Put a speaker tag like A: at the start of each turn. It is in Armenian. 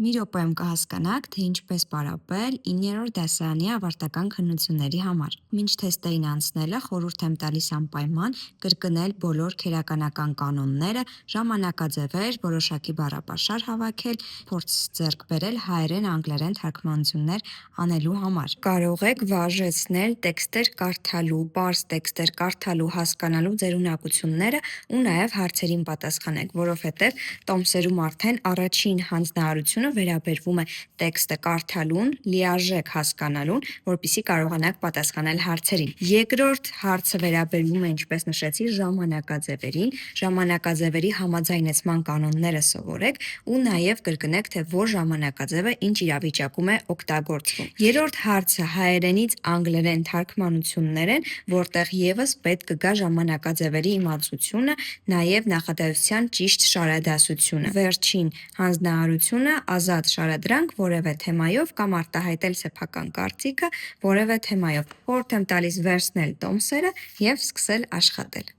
A: Մի րոպեում կհասկանաք, թե ինչպես պարապել 9-րդ դասարանի ավարտական քննությունների համար։ Մինչ թեստերին անցնելը խորհուրդ եմ տալիս անպայման կրկնել բոլոր քերականական կանոնները, ժամանակաձևեր, որոշակի բառապաշար հավաքել, փորձ ձեռք բերել հայերեն-անգլերեն թարգմանություններ անելու համար։ Կարող եք վարժեցնել տեքստեր կարդալու, պարզ տեքստեր կարդալու, հասկանալու ձեր ունակությունները ու նաև հարցերին պատասխանեք, որովհետև տոմսերում արդեն առաջին հանձնարարությունը վերաբերվում է տեքստը կարդալուն, լիարժեք հասկանալուն, որպեսզի կարողանաք պատասխանել հարցերին։ Երկրորդ հարցը վերաբերվում է, ինչպես նշեցի, ժամանակաձևերին, ժամանակաձևերի համաձայնեցման կանոնները սովորեք ու նաև կրկնեք, թե որ ժամանակաձևը ինչ իրավիճակում է օգտագործվում։ Երրորդ հարցը հայերենից անգլերեն թարգմանություններ են, որտեղ եւս պետք կգա ժամանակաձևերի իմացությունը, նաև նախադասության ճիշտ շարադասությունը։ Վերջին հանձնարարությունը ազատ շարադրանք որևէ թեմայով կամ արտահայտել սեփական կարծիքը որևէ թեմայով։ Խորհուրդ եմ տալիս վերցնել տոմսերը եւ սկսել աշխատել։